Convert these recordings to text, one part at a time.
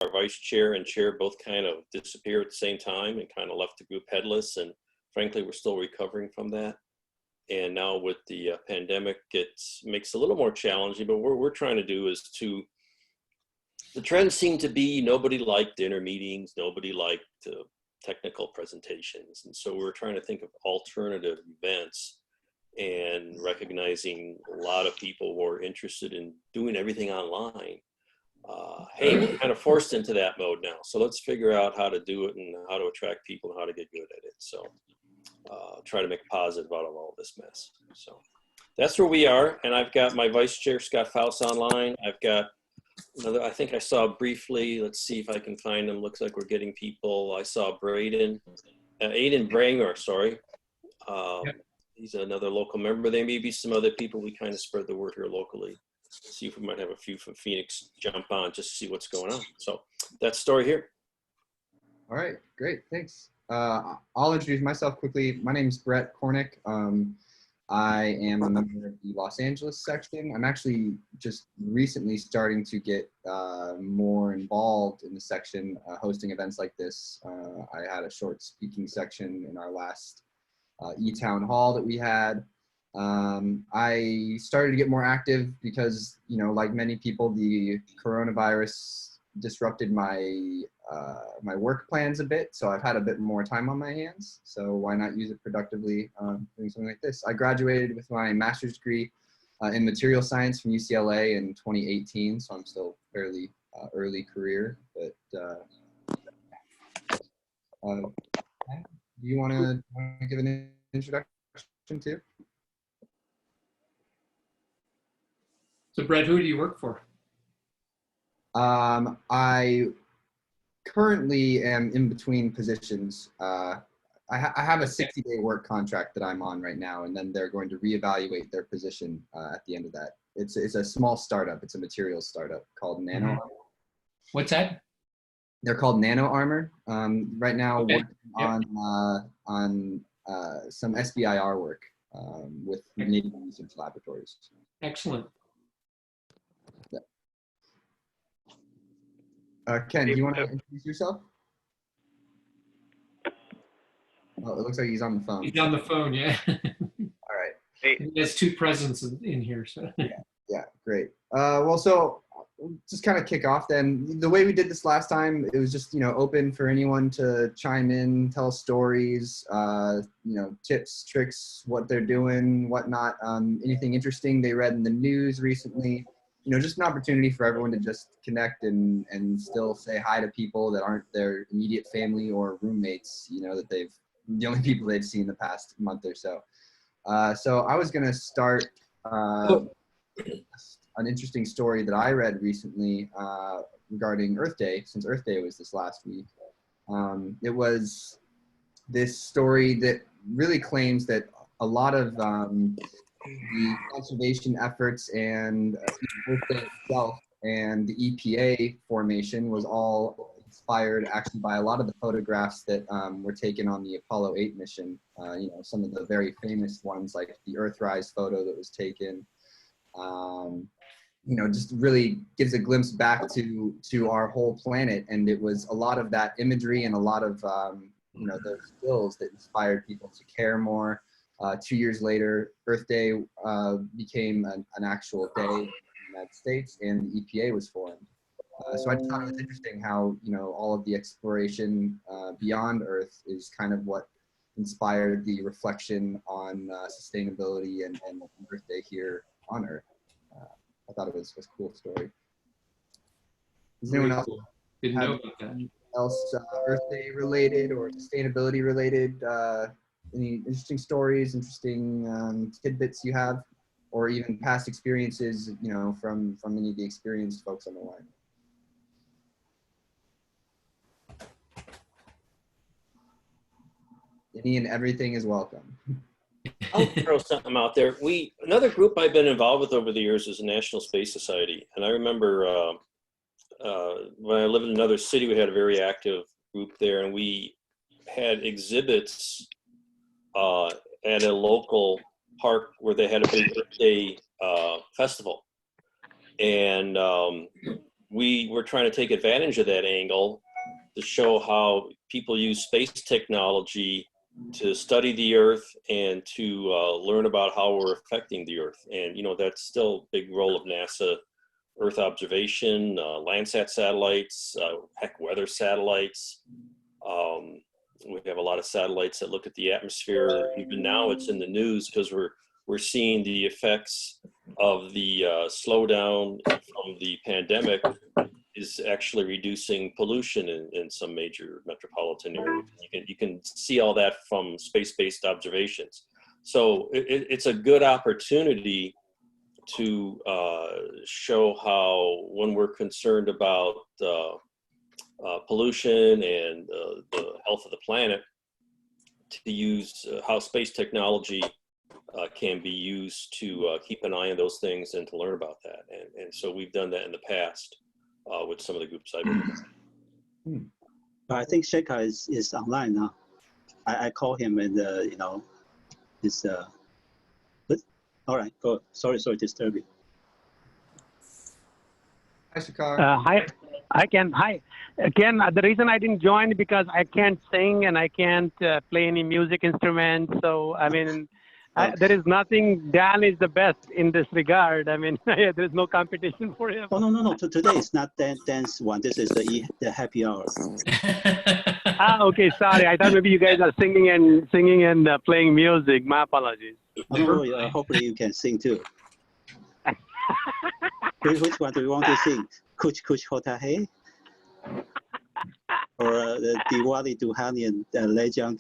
our vice chair and chair both kind of disappeared at the same time and kind of left the group headless. And frankly, we're still recovering from that. And now with the pandemic, it makes it a little more challenging, but what we're trying to do is the trends seem to be nobody liked dinner meetings, nobody liked technical presentations. And so we're trying to think of alternative events and recognizing a lot of people who are interested in doing everything online. Hey, we're kind of forced into that mode now. So let's figure out how to do it and how to attract people and how to get good at it. So try to make a positive out of all this mess. So that's where we are. And I've got my vice chair, Scott Fouse, online. I've got another, I think I saw briefly, let's see if I can find them. Looks like we're getting people. I saw Aiden Branger, sorry. Yep. He's another local member. There may be some other people. We kind of spread the word here locally. See if we might have a few from Phoenix jump on just to see what's going on. So that's the story here. All right, great, thanks. I'll introduce myself quickly. My name is Brett Cornick. I am a member of the Los Angeles section. I'm actually just recently starting to get more involved in the section, hosting events like this. I had a short speaking section in our last e-town hall that we had. I started to get more active because, you know, like many people, the coronavirus disrupted my my work plans a bit, so I've had a bit more time on my hands. So why not use it productively doing something like this? I graduated with my master's degree in material science from UCLA in 2018, so I'm still fairly early career. But do you want to give an introduction too? So Brett, who do you work for? I currently am in between positions. I have a 60-day work contract that I'm on right now, and then they're going to reevaluate their position at the end of that. It's a small startup. It's a materials startup called Nano. Mm-hmm. What's that? They're called Nano Armor. Right now, okay. working on some SBIR work with Naval Research Laboratories. Excellent. Ken, do you want to introduce yourself? Oh, it looks like he's on the phone. He's on the phone, yeah. All right. Hey. There's two presents in here, so. Yeah, great. Well, so just kind of kick off then. The way we did this last time, it was just, you know, open for anyone to chime in, tell stories, you know, tips, tricks, what they're doing, whatnot, anything interesting they read in the news recently. You know, just an opportunity for everyone to just connect and still say hi to people that aren't their immediate family or roommates, you know, that the only people they've seen the past month or so. So I was going to start an interesting story that I read recently regarding Earth Day, since Earth Day was this last week. It was this story that really claims that a lot of the conservation efforts and Earth Day itself and the EPA formation was all inspired actually by a lot of the photographs that were taken on the Apollo 8 mission. You know, some of the very famous ones like the Earthrise photo that was taken. You know, just really gives a glimpse back to our whole planet, and it was a lot of that imagery and a lot of you know, those skills that inspired people to care more. 2 years later, Earth Day became an actual day in the United States, and the EPA was formed. So I just thought it was interesting how, you know, all of the exploration beyond Earth is kind of what inspired the reflection on sustainability and Earth Day here on Earth. I thought it was a cool story. Does anyone else Didn't know about that. Else Earth Day related or sustainability related? Any interesting stories, interesting tidbits you have, or even past experiences, you know, from any of the experienced folks on the line? Any and everything is welcome. I'll throw something out there. Another group I've been involved with over the years is the National Space Society. And I remember when I lived in another city, we had a very active group there, and we had exhibits at a local park where they had a big Earth Day festival. And we were trying to take advantage of that angle to show how people use space technology to study the Earth and to learn about how we're affecting the Earth. And, you know, that's still a big role of NASA: Earth observation, Landsat satellites, heck, weather satellites. We have a lot of satellites that look at the atmosphere. Even now it's in the news because we're seeing the effects of the slowdown from the pandemic is actually reducing pollution in some major metropolitan areas. You can see all that from space-based observations. So it's a good opportunity to show how, when we're concerned about pollution and the health of the planet, to use how space technology can be used to keep an eye on those things and to learn about that. And so we've done that in the past with some of the groups I've been in. I think Shekhar is online now. I call him and, you know, it's, but, all right, go. Sorry to disturb you. Hi, Shakar. Hi, Ken. Hi. Ken, the reason I didn't join because I can't sing and I can't play any music instruments. So, I mean, there is nothing. Dan is the best in this regard. I mean, there's no competition for him. Oh, no. Today is not dance one. This is the happy hour. Okay. Sorry. I thought maybe you guys are singing and playing music. My apologies. Oh, no, hopefully you can sing too. Which one do you want to sing? Kuch Kuch Hota Hai? Or Diwali Duhani and Le Jang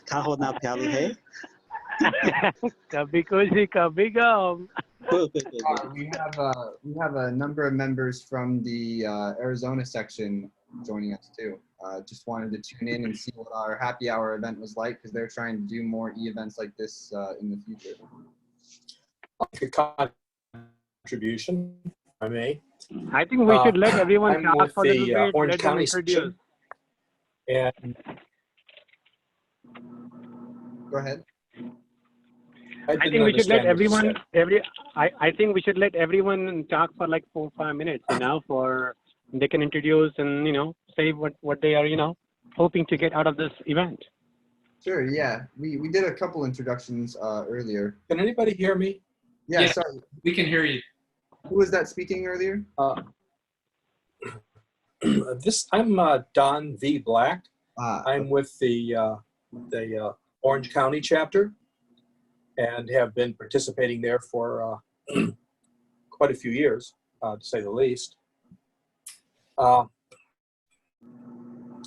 Kaho Na Pyali Hai? Kabhi Khushi Kabhi Gum. We have a number of members from the Arizona section joining us too. Just wanted to tune in and see what our happy hour event was like, because they're trying to do more events like this in the future. A contribution, if I may. I think we should let everyone I'm talk with for a little the bit. Orange Let them County introduce. section, and Go ahead. I think we should let everyone. I think we should let everyone talk for like 4 or 5 minutes. You know, for they can introduce and say what they are hoping to get out of this event. Sure. Yeah, we did a couple introductions earlier. Can anybody hear me? Yeah. Yeah. Sorry. We can hear you. Who was that speaking earlier? I'm Don V. Black. Ah, I'm with the Orange County chapter, and have been participating there for quite a few years, to say the least. Let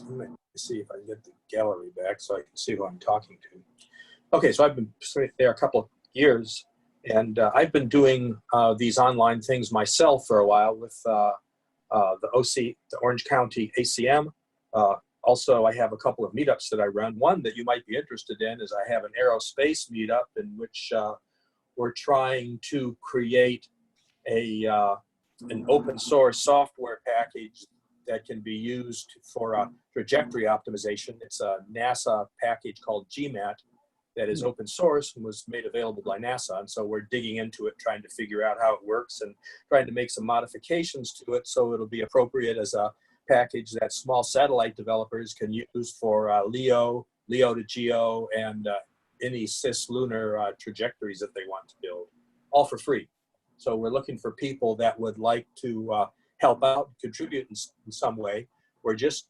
me see if I can get the gallery back so I can see who I'm talking to. Okay, so I've been there a couple of years, and I've been doing these online things myself for a while with the Orange County ACM. Also, I have a couple of meetups that I run. One that you might be interested in is I have an aerospace meetup in which we're trying to create an open source software package that can be used for trajectory optimization. It's a NASA package called GMAT that is open source and was made available by NASA. And so we're digging into it, trying to figure out how it works and trying to make some modifications to it so it'll be appropriate as a package that small satellite developers can use for LEO to GEO, and any cislunar trajectories that they want to build, all for free. So we're looking for people that would like to help out, contribute in some way. We're just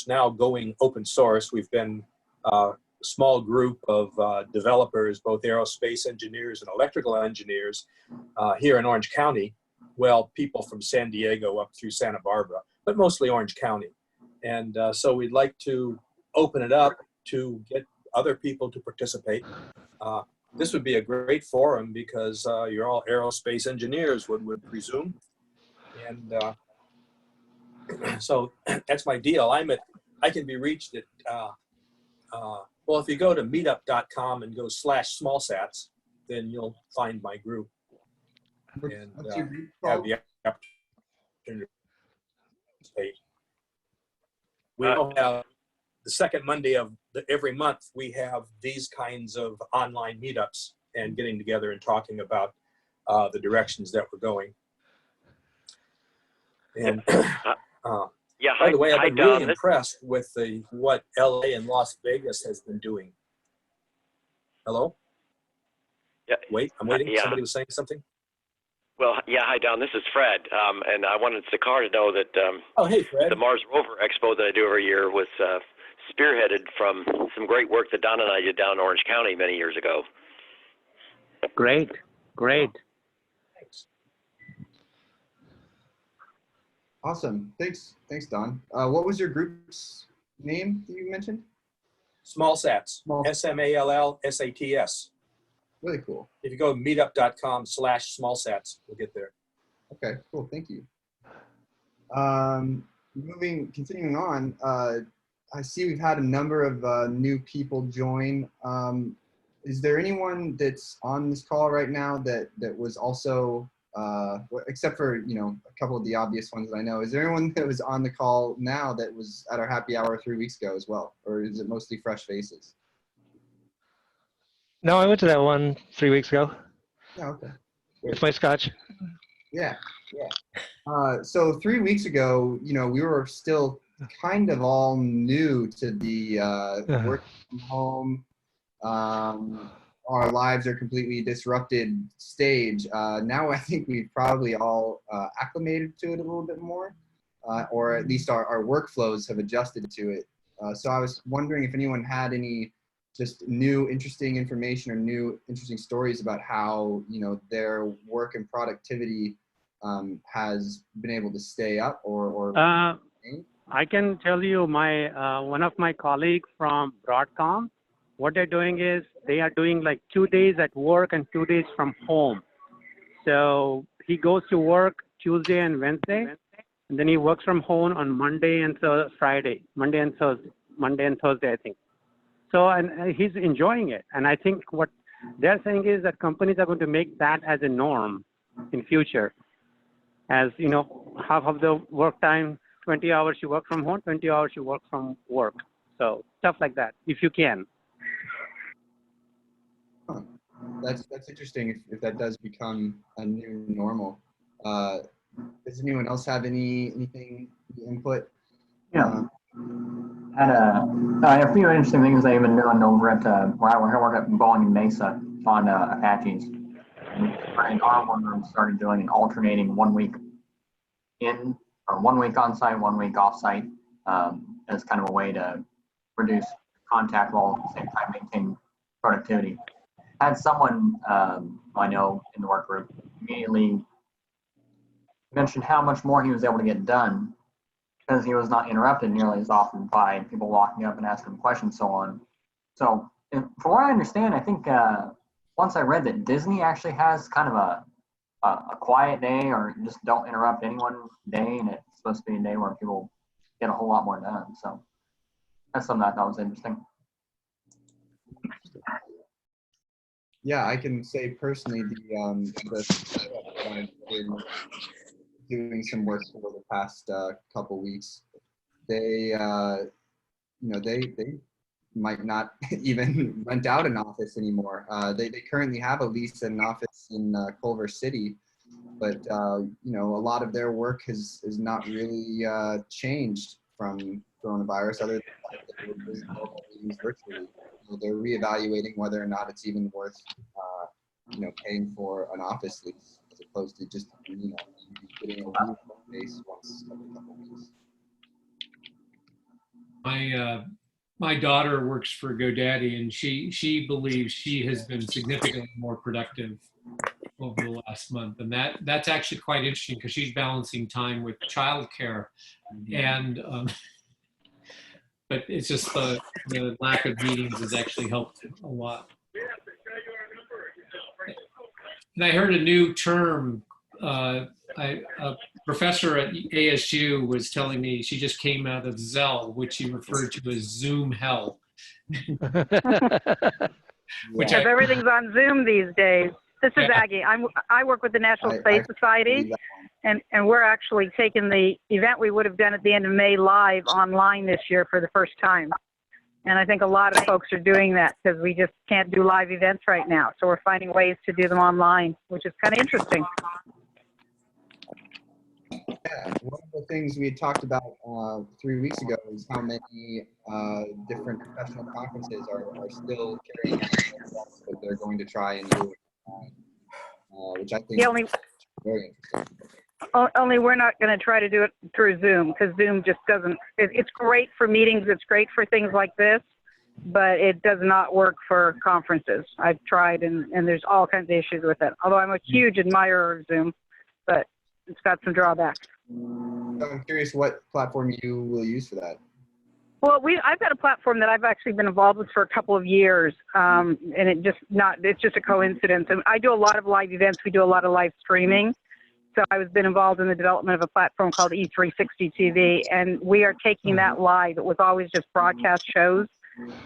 now going open source. We've been a small group of developers, both aerospace engineers and electrical engineers here in Orange County. Well, people from San Diego up through Santa Barbara, but mostly Orange County. And so we'd like to open it up to get other people to participate. This would be a great forum because you're all aerospace engineers, one would presume. And so that's my deal. I can be reached at, well, if you go to meetup.com and go /smallsats, then you'll find my group. And What's your group have called? the opportunity to participate. We have the second Monday of every month, we have these kinds of online meetups and getting together and talking about the directions that we're going. And Yeah. by the way, I've hi, been really Don. impressed with what LA and Las Vegas has been doing. Hello? Yeah. Wait, I'm waiting. Yeah. Somebody was saying something? Well, yeah. Hi, Don. This is Fred, and I wanted Sakar to know that Oh, hey, Fred. the Mars Rover Expo that I do every year was spearheaded from some great work that Don and I did down in Orange County many years ago. Great, great. Thanks. Awesome. Thanks, Don. What was your group's name that you mentioned? Small Sats. Small- SMALLSATS. Really cool. If you go to meetup.com/smallsats, we'll get there. Okay, cool. Thank you. Continuing on, I see we've had a number of new people join. Is there anyone that's on this call right now that was also, except for, a couple of the obvious ones that I know, is there anyone that was on the call now that was at our happy hour 3 weeks ago as well? Or is it mostly fresh faces? No, I went to that one 3 weeks ago Yeah, okay. with my scotch. Yeah. So 3 weeks ago, we were still kind of all new to the work from home. Our lives are completely disrupted stage. Now I think we've probably all acclimated to it a little bit more, or at least our workflows have adjusted to it. So I was wondering if anyone had any just new interesting information or new interesting stories about how, their work and productivity has been able to stay up or I can tell you one of my colleagues from Broadcom, what they're doing is they are doing like 2 days at work and 2 days from home. So he goes to work Tuesday and Wednesday, and then he works from home on Monday and Friday, Monday and Thursday, I think. So, and he's enjoying it. And I think what they're saying is that companies are going to make that as a norm in future. As half of the work time, 20 hours you work from home, 20 hours you work from work. So stuff like that, if you can. Huh. That's interesting if that does become a new normal. Does anyone else have anything input? Yeah. I have a few interesting things I've been doing over at where I work at Bowling Mesa on Apaches. And our one room started doing an alternating 1 week in or 1 week on site, 1 week off site as kind of a way to reduce contact while at the same time maintain productivity. I had someone I know in the work group immediately mentioned how much more he was able to get done because he was not interrupted nearly as often by people walking up and asking him questions, so on. So, from what I understand, I think once I read that Disney actually has kind of a quiet day or just don't interrupt anyone day, and it's supposed to be a day where people get a whole lot more done. So that's something I thought was interesting. Yeah, I can say personally I've been doing some work for the past couple weeks. They they might not even rent out an office anymore. They currently have a lease an office in Culver City, but a lot of their work has not really changed from coronavirus, other than that they were doing mobile meetings virtually. They're reevaluating whether or not it's even worth paying for an office lease as opposed to just getting a roof space once every couple weeks. My daughter works for GoDaddy, and she believes she has been significantly more productive over the last month, and that's actually quite interesting because she's balancing time with childcare, and but it's just the lack of meetings has actually helped a lot. And I heard a new term. A professor at ASU was telling me she just came out of Zell, which he referred to as Zoom hell. Which Because everything's on Zoom these days. This is Aggie. I work with the National Space Society, and we're actually taking the event we would have done at the end of May live online this year for the first time. And I think a lot of folks are doing that because we just can't do live events right now. So we're finding ways to do them online, which is kind of interesting. Yeah, one of the things we had talked about 3 weeks ago is how many different professional conferences are still carrying out that they're going to try and do, which I think is very interesting. Only we're not going to try to do it through Zoom because Zoom just doesn't, it's great for meetings, it's great for things like this, but it does not work for conferences. I've tried and there's all kinds of issues with it. Although I'm a huge admirer of Zoom, but it's got some drawbacks. I'm curious what platform you will use for that. Well, I've got a platform that I've actually been involved with for a couple of years, and it's just a coincidence. And I do a lot of live events. We do a lot of live streaming. So I've been involved in the development of a platform called E360 TV, and we are taking that live. It was always just broadcast shows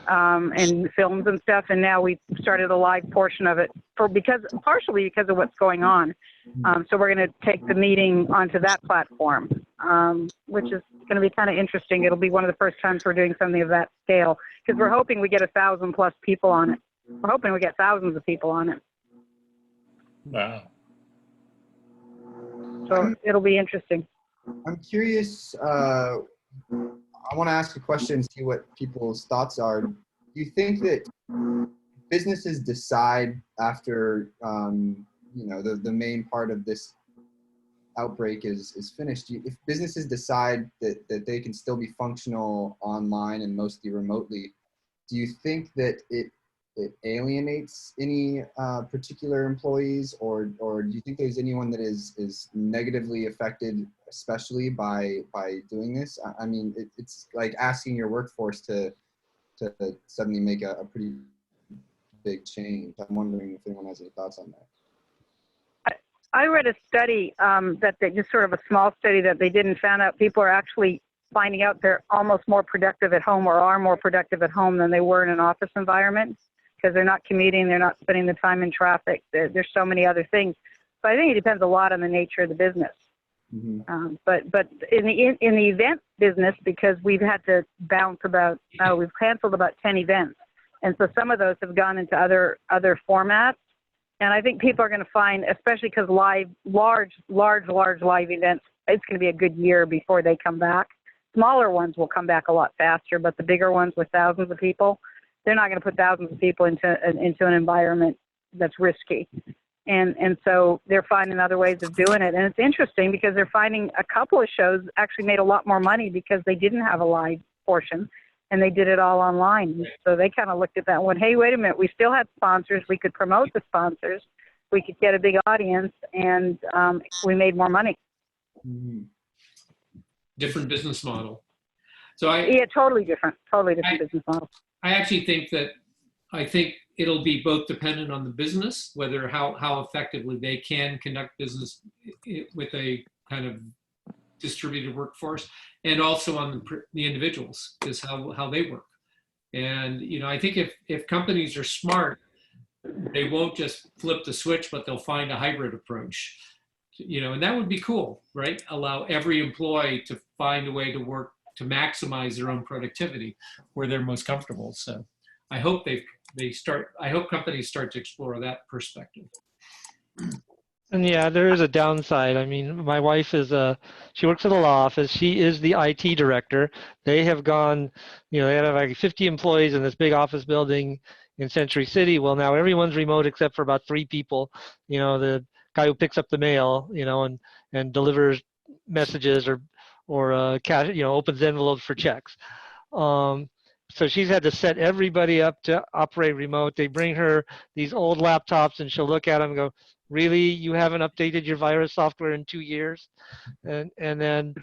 and films and stuff, and now we've started a live portion of it partially because of what's going on. So we're going to take the meeting onto that platform, which is going to be kind of interesting. It'll be one of the first times we're doing something of that scale because we're hoping we get 1,000+ people on it. We're hoping we get thousands of people on it. Wow. So it'll be interesting. I'm curious, I want to ask a question, see what people's thoughts are. Do you think that businesses decide after, the main part of this outbreak is finished, if businesses decide that they can still be functional online and mostly remotely, do you think that it alienates any particular employees, or do you think there's anyone that is negatively affected, especially by doing this? I mean, it's like asking your workforce to suddenly make a pretty big change. I'm wondering if anyone has any thoughts on that. I read a study that they just sort of a small study that they did and found out people are actually finding out they're almost more productive at home or are more productive at home than they were in an office environment. Because they're not commuting, they're not spending the time in traffic. There's so many other things. So I think it depends a lot on the nature of the business. Mm-hmm. But in the event business, because we've had to bounce we've canceled about 10 events, and so some of those have gone into other formats. And I think people are going to find, especially because large live events, it's going to be a good year before they come back. Smaller ones will come back a lot faster, but the bigger ones with thousands of people, they're not going to put thousands of people into an environment that's risky. And so they're finding other ways of doing it. And it's interesting because they're finding a couple of shows actually made a lot more money because they didn't have a live portion and they did it all online. So they kind of looked at that and went, hey, wait a minute, we still had sponsors. We could promote the sponsors. We could get a big audience and we made more money. Mm-hmm. Different business model. So totally different business model. I actually think it'll be both dependent on the business, whether how effectively they can conduct business with a kind of distributed workforce, and also on the individuals, is how they work. And I think if companies are smart, they won't just flip the switch, but they'll find a hybrid approach. And that would be cool, right? Allow every employee to find a way to work to maximize their own productivity where they're most comfortable. So I hope I hope companies start to explore that perspective. And yeah, there is a downside. I mean, my wife she works at a law office. She is the IT director. They have gone, they have like 50 employees in this big office building in Century City. Well, now everyone's remote except for about 3 people. The guy who picks up the mail, and delivers messages or cash, opens envelopes for checks. So she's had to set everybody up to operate remote. They bring her these old laptops and she'll look at them and go, really, you haven't updated your virus software in 2 years? And then,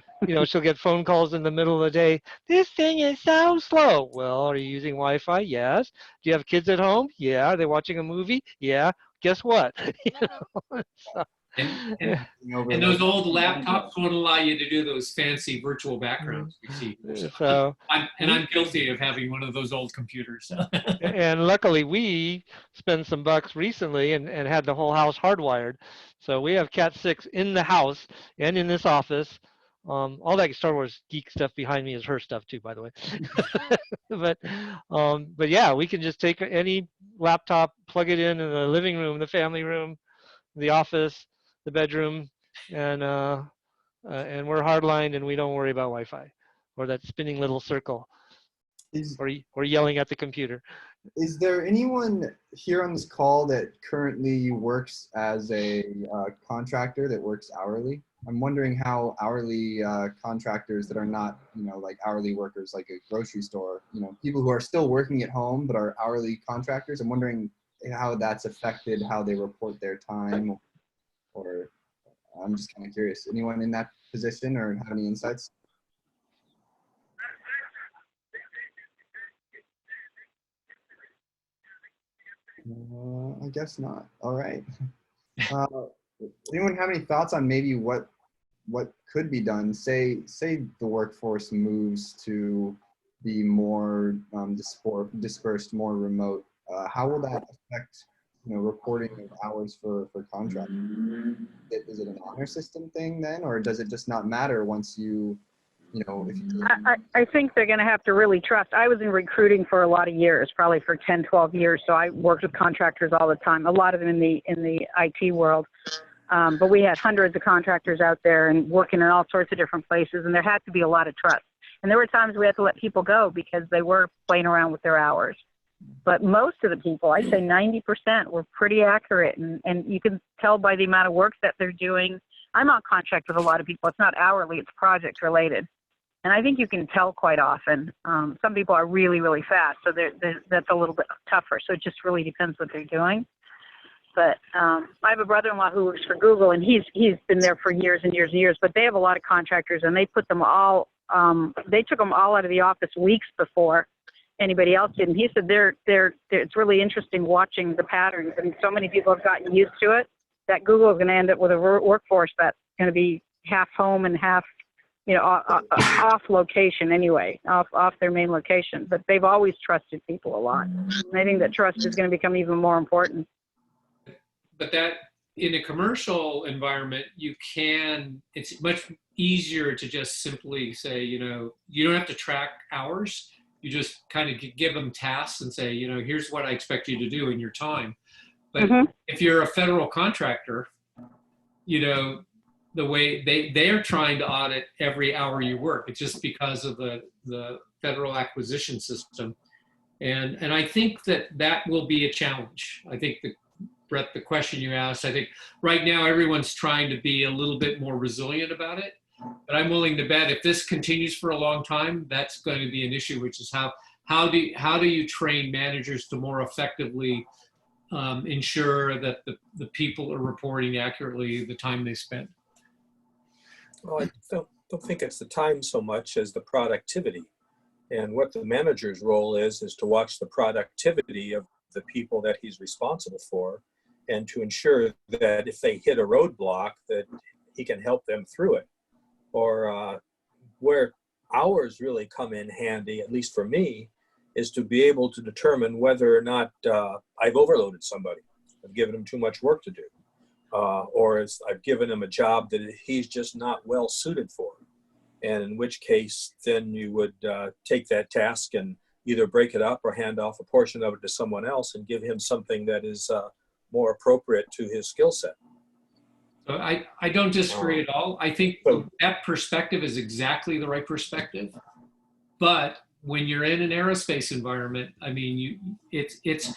she'll get phone calls in the middle of the day. This thing is so slow. Well, are you using Wi-Fi? Yes. Do you have kids at home? Yeah. Are they watching a movie? Yeah. Guess what? So, and those old laptops won't allow you to do those fancy virtual backgrounds we see. So I'm guilty of having one of those old computers. And luckily we spent some bucks recently and had the whole house hardwired. So we have Cat 6 in the house and in this office. All that Star Wars geek stuff behind me is her stuff too, by the way. But yeah, we can just take any laptop, plug it in the living room, the family room, the office, the bedroom, and we're hardlined and we don't worry about Wi-Fi or that spinning little circle or yelling at the computer. Is there anyone here on this call that currently works as a contractor that works hourly? I'm wondering how hourly contractors that are not, like hourly workers, like a grocery store, people who are still working at home but are hourly contractors. I'm wondering how that's affected how they report their time, or I'm just kind of curious. Anyone in that position or have any insights? I guess not. All right. Anyone have any thoughts on maybe what could be done? Say the workforce moves to be more dispersed, more remote. How will that affect reporting of hours for contractors? Is it an honor system thing then, or does it just not matter once you if you I think they're going to have to really trust. I was in recruiting for a lot of years, probably for 10, 12 years. So I worked with contractors all the time, a lot of them in the IT world. But we had hundreds of contractors out there and working in all sorts of different places. And there had to be a lot of trust. And there were times we had to let people go because they were playing around with their hours. But most of the people, I'd say 90%, were pretty accurate. And you can tell by the amount of work that they're doing. I'm on contract with a lot of people. It's not hourly, it's project related. And I think you can tell quite often. Some people are really, really fast, so that's a little bit tougher. So it just really depends what they're doing. But I have a brother-in-law who works for Google, and he's been there for years and years and years. But they have a lot of contractors, and they put them all. They took them all out of the office weeks before anybody else did. And he said it's really interesting watching the patterns, and so many people have gotten used to it that Google is going to end up with a workforce that's going to be half home and half off location anyway, off their main location. But they've always trusted people a lot. And I think that trust is going to become even more important. But that in a commercial environment, it's much easier to just simply say, you don't have to track hours. You just kind of give them tasks and say, here's what I expect you to do in your time. But if you're a federal contractor, the way they are trying to audit every hour you work. It's just because of the federal acquisition system. And I think that will be a challenge. I think Brett, the question you asked, I think right now everyone's trying to be a little bit more resilient about it. But I'm willing to bet if this continues for a long time, that's going to be an issue, which is how do you train managers to more effectively ensure that the people are reporting accurately the time they spend? Well, I don't think it's the time so much as the productivity. And what the manager's role is to watch the productivity of the people that he's responsible for and to ensure that if they hit a roadblock, that he can help them through it. Or where hours really come in handy, at least for me, is to be able to determine whether or not I've overloaded somebody. I've given him too much work to do. Or I've given him a job that he's just not well suited for. And in which case, then you would take that task and either break it up or hand off a portion of it to someone else and give him something that is more appropriate to his skill set. So I don't disagree at all. I think that perspective is exactly the right perspective. But when you're in an aerospace environment, I mean, it's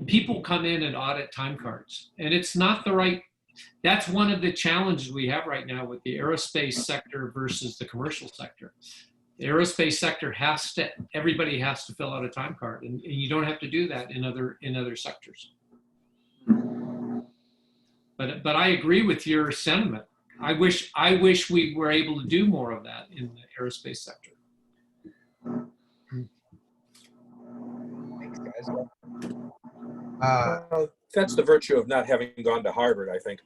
people come in and audit time cards, and it's not the right. That's one of the challenges we have right now with the aerospace sector versus the commercial sector. The aerospace sector everybody has to fill out a time card, and you don't have to do that in other sectors. But I agree with your sentiment. I wish we were able to do more of that in the aerospace sector. Thanks, guys. That's the virtue of not having gone to Harvard, I think.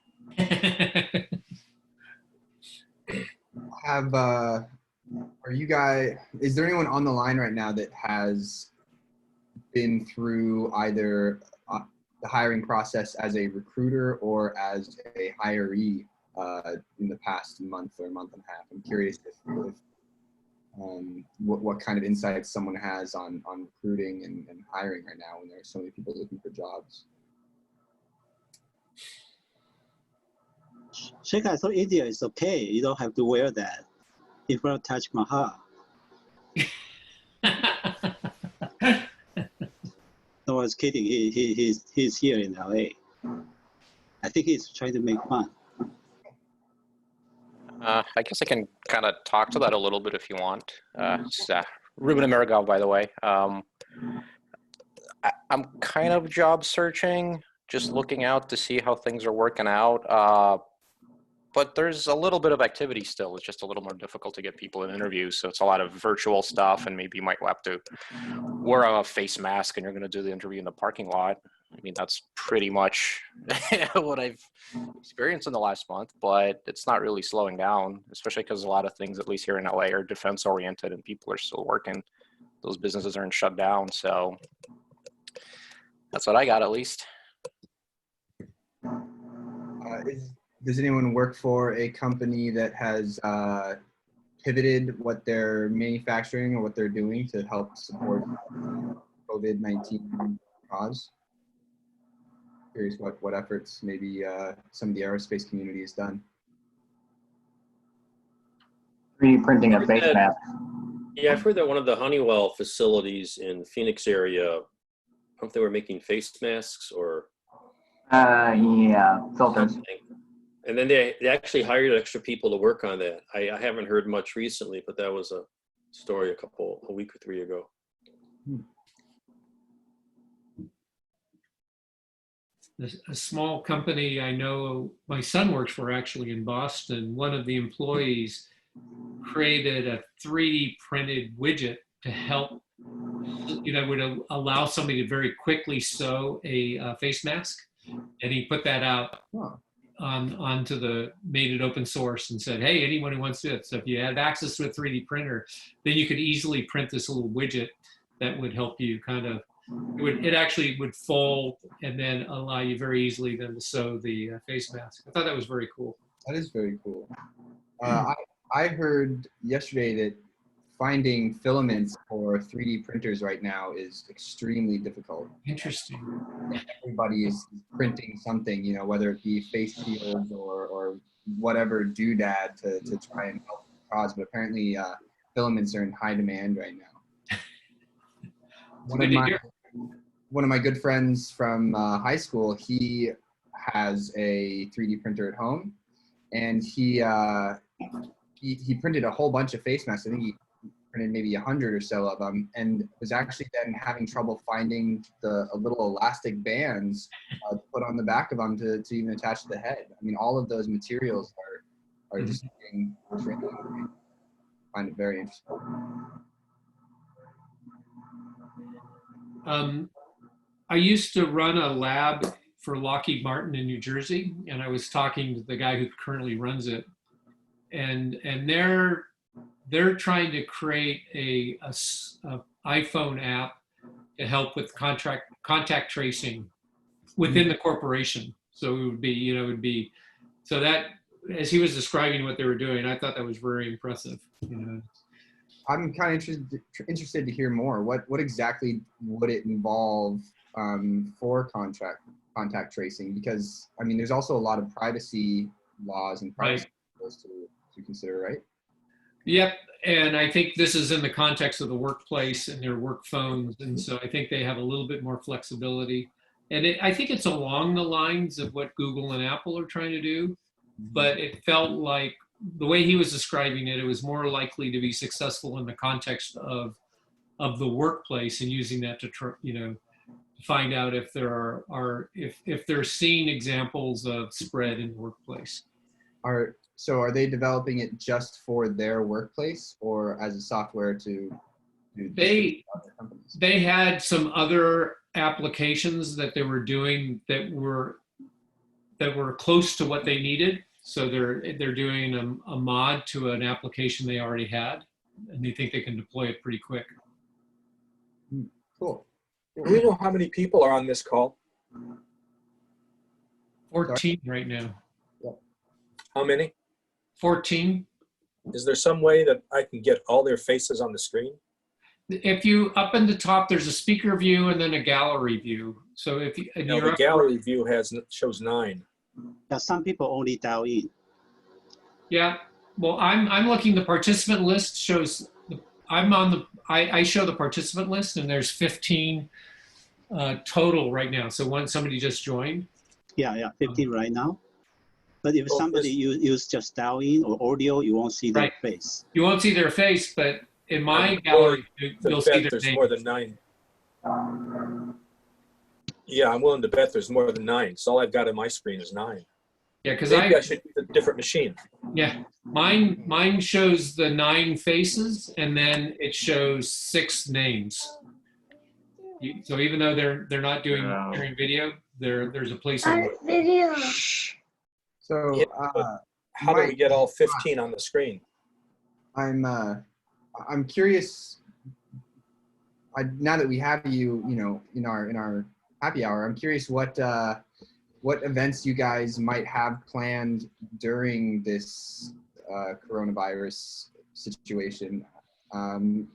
Is there anyone on the line right now that has been through either the hiring process as a recruiter or as a hiree in the past month or month and a half. I'm curious if what kind of insights someone has on recruiting and hiring right now when there are so many people looking for jobs. Sheikh, I thought India is okay. You don't have to wear that in front of Taj Mahal. No, I was kidding. He's here in LA. I think he's trying to make fun. I guess I can kind of talk to that a little bit if you want. It's Ruben Amerigal, by the way. I'm kind of job searching, just looking out to see how things are working out. But there's a little bit of activity still. It's just a little more difficult to get people in interviews. So it's a lot of virtual stuff, and maybe you might have to wear a face mask and you're going to do the interview in the parking lot. I mean, that's pretty much what I've experienced in the last month, but it's not really slowing down, especially because a lot of things, at least here in LA, are defense oriented and people are still working. Those businesses aren't shut down. So that's what I got, at least. Does anyone work for a company that has pivoted what they're manufacturing or what they're doing to help support COVID-19 cause? Curious what efforts maybe some of the aerospace community has done. 3D printing a face mask. Yeah, I've heard that one of the Honeywell facilities in Phoenix area, I don't know if they were making face masks or Yeah, filters. something. And then they actually hired extra people to work on that. I haven't heard much recently, but that was a story a week or 3 ago. A small company I know my son works for, actually, in Boston, one of the employees created a 3D printed widget to help, would allow somebody to very quickly sew a face mask. And he put that out made it open source and said, hey, anyone who wants to do it. So if you had access to a 3D printer, then you could easily print this little widget that would help you kind of, it actually would fold and then allow you very easily then to sew the face mask. I thought that was very cool. That is very cool. I heard yesterday that finding filaments for 3D printers right now is extremely difficult. Interesting. Everybody is printing something, whether it be face shields or whatever doodad to try and help the cause. But apparently filaments are in high demand right now. One of my good friends from high school, he has a 3D printer at home, and he printed a whole bunch of face masks. I think he printed maybe 100 or so of them, and was actually then having trouble finding a little elastic bands to put on the back of them to even attach to the head. I mean, all of those materials are just being printed. I find it very interesting. I used to run a lab for Lockheed Martin in New Jersey, and I was talking to the guy who currently runs it, and they're trying to create a iPhone app to help with contact tracing within the corporation. So it would be, so that, as he was describing what they were doing, I thought that was very impressive. I'm kind of interested to hear more. What exactly would it involve for contact tracing? Because I mean, there's also a lot of privacy laws and privacy laws to consider, right? Yep, and I think this is in the context of the workplace and their work phones, and so I think they have a little bit more flexibility. And I think it's along the lines of what Google and Apple are trying to do, but it felt like the way he was describing it, it was more likely to be successful in the context of the workplace and using that to find out if there if they're seeing examples of spread in the workplace. So are they developing it just for their workplace or as a software to They had some other applications that they were doing that were close to what they needed. So they're doing a mod to an application they already had, and they think they can deploy it pretty quick. Cool. Do we know how many people are on this call? 14 right now. How many? 14. Is there some way that I can get all their faces on the screen? If you up in the top, there's a speaker view and then a gallery view. So if you, and No, you're the up, gallery view shows 9. Yeah, some people only dial in. yeah. Well, I'm looking. The participant list shows. I'm on the. I show the participant list, and there's 15 total right now. So somebody just joined. Yeah, 15 right now. But if Oh, somebody use just dial in or audio, you won't see their Right. face. You won't see their face, but in my I'm gallery, to you'll see bet their there's name. more than 9. Yeah, I'm willing to bet there's more than 9. So all I've got on my screen is 9. Yeah, because Maybe I should use a different machine. Yeah, mine shows the 9 faces, and then it shows 6 names. So even though they're not doing sharing video, there's a placeholder. Video. So Yeah, but how do we get all 15 on the screen? I'm curious. Now that we have you, in our happy hour, I'm curious what events you guys might have planned during this coronavirus situation.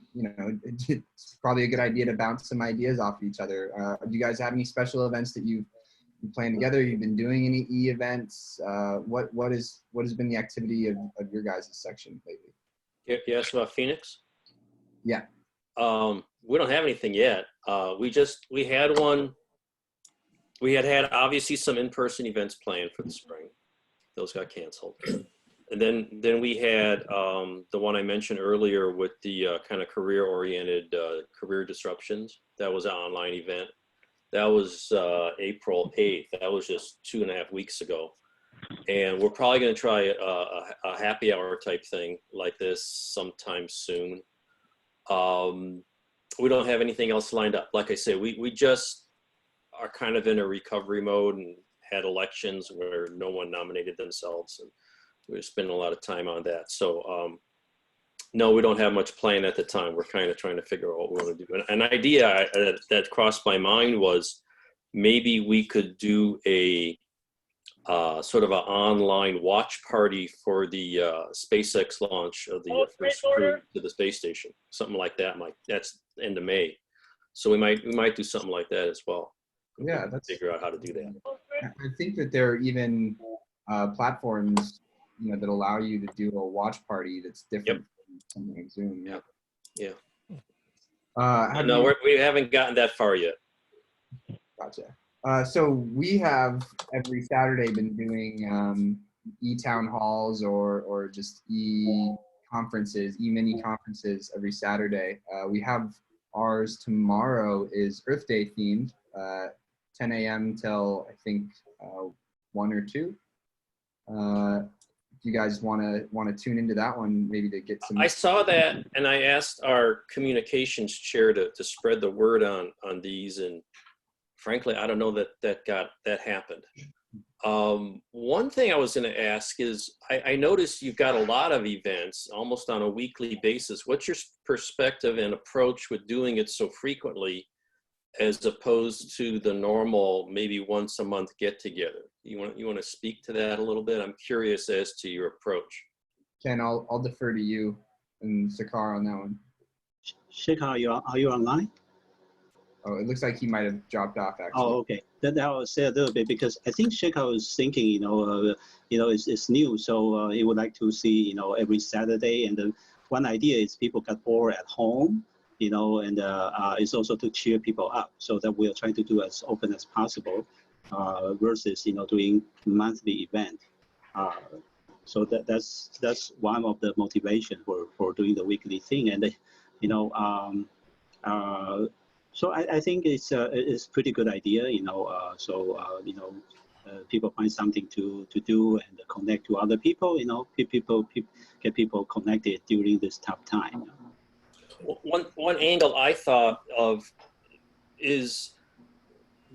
It's probably a good idea to bounce some ideas off each other. Do you guys have any special events that you've planned together? You've been doing any events? What has been the activity of your guys' section lately? You asked about Phoenix? Yeah. We don't have anything yet. We had one. We had obviously some in-person events planned for the spring. Those got canceled. And then we had the one I mentioned earlier with the kind of career-oriented career disruptions. That was an online event. That was April 8th. That was just 2.5 weeks ago. And we're probably going to try a happy hour type thing like this sometime soon. We don't have anything else lined up. Like I say, we just are kind of in a recovery mode and had elections where no one nominated themselves, and we're spending a lot of time on that. So no, we don't have much planned at the time. We're kind of trying to figure out what we want to do. An idea that crossed my mind was maybe we could do a sort of an online watch party for the SpaceX launch of the first crew to the space station. Something like that, Mike. That's end of May. So we might do something like that as well. Yeah, that's figure out how to do that. I think that there are even platforms, that allow you to do a watch party that's different from something like Zoom. Yeah. No, we haven't gotten that far yet. Gotcha. So we have every Saturday been doing e-town halls or just e-conferences, e-mini conferences every Saturday. We have ours tomorrow is Earth Day themed, 10 a.m. till I think 1 or 2. If you guys want to tune into that one, maybe to get some. I saw that, and I asked our communications chair to spread the word on these, and frankly, I don't know that happened. One thing I was going to ask is, I noticed you've got a lot of events almost on a weekly basis. What's your perspective and approach with doing it so frequently, as opposed to the normal maybe once a month get together? You want to speak to that a little bit? I'm curious as to your approach. Ken, I'll defer to you and Sakar on that one. Shekhar, are you online? Oh, it looks like he might have dropped off actually. Oh, okay. Then I'll say a little bit, because I think Shekhar was thinking, it's new, so he would like to see, every Saturday. And one idea is people got bored at home, and it's also to cheer people up, so that we are trying to do as open as possible, versus doing monthly event. So that's one of the motivation for doing the weekly thing, and so I think it's a pretty good idea, people find something to do and connect to other people, get people connected during this tough time. One angle I thought of is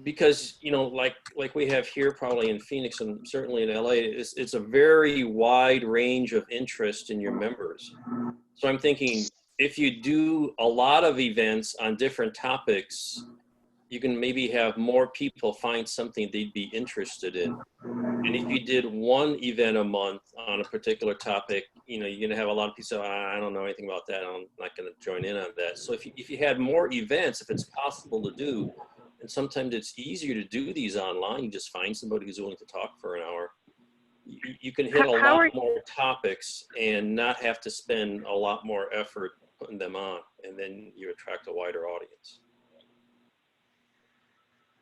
because, like we have here probably in Phoenix and certainly in LA, it's a very wide range of interest in your members. So I'm thinking, if you do a lot of events on different topics, you can maybe have more people find something they'd be interested in. And if you did one event a month on a particular topic, you know, you're gonna have a lot of people say, I don't know anything about that, I'm not gonna join in on that. So if you had more events, if it's possible to do, and sometimes it's easier to do these online, you just find somebody who's willing to talk for an hour. You can hit a lot more topics and not have to spend a lot more effort putting them on, and then you attract a wider audience.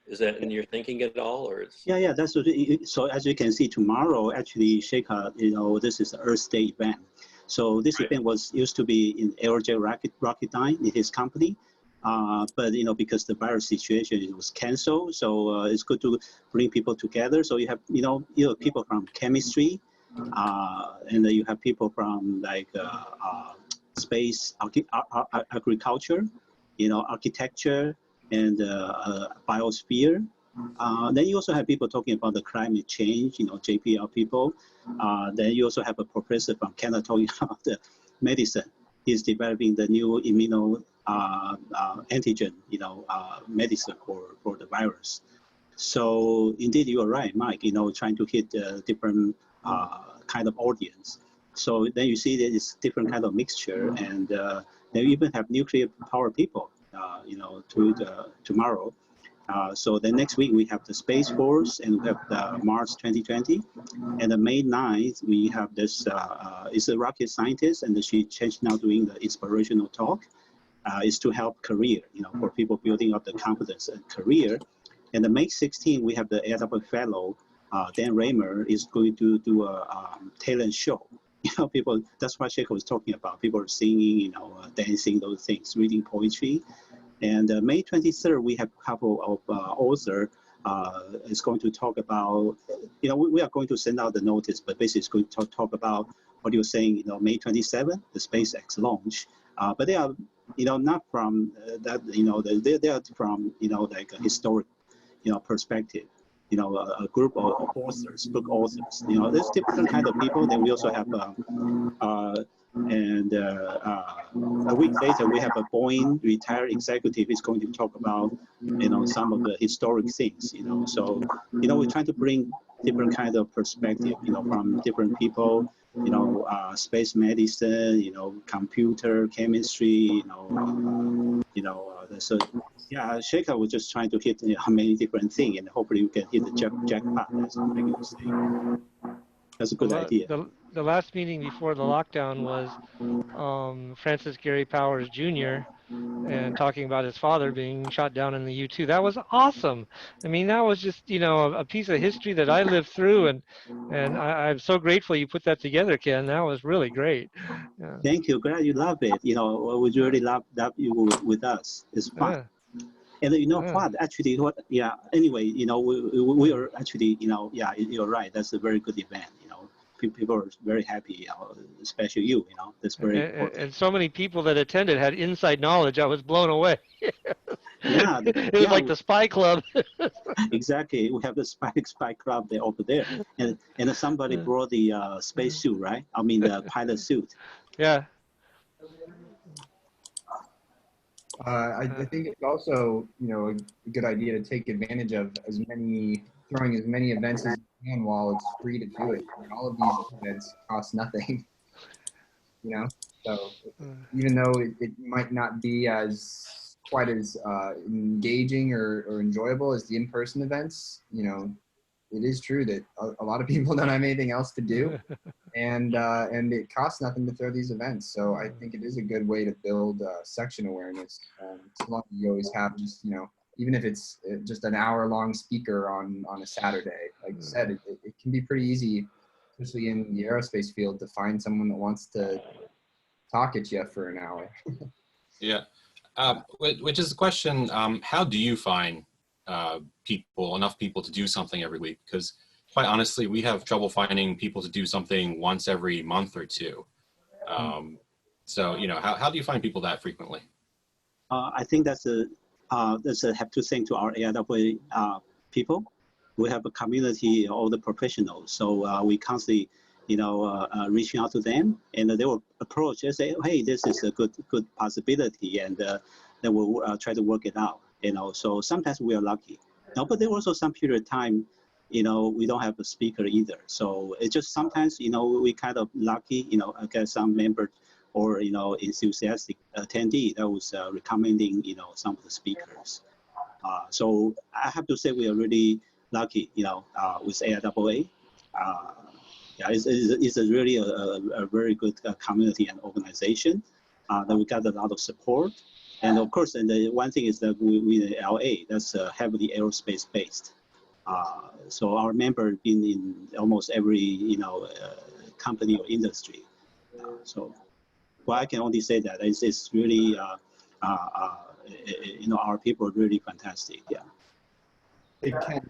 Is that in your thinking at all, or? Yeah, that's what so as you can see tomorrow, actually, Sheikha, you know, this is the Earth Day event. So this event used to be in LJ Rocketdyne in his company. But you know, because the virus situation, it was canceled. So it's good to bring people together. So you have people from chemistry, and then you have people from like space agriculture, you know, architecture, and biosphere. Then you also have people talking about the climate change, you know, JPL people. Then you also have a professor from Canada talking about the medicine. He's developing the new immuno antigen, you know, medicine for the virus. So indeed, you are right, Mike. You know, trying to hit different kind of audience. So then you see that it's different kind of mixture, and they even have nuclear power people. You know, tomorrow. So the next week we have the Space Force, and we have the Mars 2020. And the May 9th, we have this, is a rocket scientist, and she changed now doing the inspirational talk. Is to help career, you know, for people building up the confidence and career. And the May 16th, we have the AIAA fellow, Dan Raymer, is going to do a talent show. You know, people, that's what Sheikha was talking about. People are singing, you know, dancing, those things, reading poetry. And May 23rd, we have a couple of authors is going to talk about, you know, we are going to send out the notice, but basically it's going to talk about what you're saying, you know, May 27th, the SpaceX launch. But they are, you know, not from that, you know, they are from, you know, like a historic, you know, perspective. You know, a group of authors, book authors. You know, there's different kind of people. Then we also have, a week later we have a Boeing retired executive is going to talk about, you know, some of the historic things. You know, so you know, we're trying to bring different kind of perspective. You know, from different people. You know, space medicine. You know, computer chemistry. You know, so yeah, Sheikha was just trying to hit many different things, and hopefully we can hit the jackpot, as Megan was saying. That's a good idea. The last meeting before the lockdown was Francis Gary Powers Jr. and talking about his father being shot down in the U-2. That was awesome. I mean, that was just, you know, a piece of history that I lived through, and I'm so grateful you put that together, Ken. That was really great. Yeah. Thank you. Glad you love it. You know, we really love you with us. It's fun. Yeah. And you know what? Actually, yeah. Anyway, you know, we are actually, you know, yeah, you're right. That's a very good event. You know, people are very happy, you know, especially you. You know, that's very important. And so many people that attended had inside knowledge. I was blown away. Yeah, it was like the spy club. Exactly. We have the spy club there over there, and somebody brought the space suit, right? I mean the pilot suit. Yeah. I think it's also, you know, a good idea to take advantage of throwing as many events as you can while it's free to do it. I mean, all of these events cost nothing, you know. So even though it might not be quite as engaging or enjoyable as the in-person events, you know, it is true that a lot of people don't have anything else to do, and it costs nothing to throw these events. So I think it is a good way to build section awareness. As long as you always have just, you know, even if it's just an hour-long speaker on a Saturday, like you said, it can be pretty easy, especially in the aerospace field, to find someone that wants to talk at you for an hour. Yeah, which is the question, how do you find enough people to do something every week? Because quite honestly, we have trouble finding people to do something once every month or two. So, you know, how do you find people that frequently? I think that's have to thank to our AIAA people. We have a community, all the professionals. So we constantly, you know, reaching out to them, and they will approach and say, hey, this is a good possibility, and then we'll try to work it out. So sometimes we are lucky. But there was also some period of time, we don't have a speaker either. So it's just sometimes, we kind of lucky, get some member or, enthusiastic attendee that was recommending, some of the speakers. So I have to say we are really lucky, with AIAA. Yeah, it's a really a very good community and organization that we got a lot of support. And of course, and the one thing is that we in LA, that's heavily aerospace based. So our member been in almost every, company or industry. So well, I can only say that it's really, our people are really fantastic. Yeah. Hey, Ken,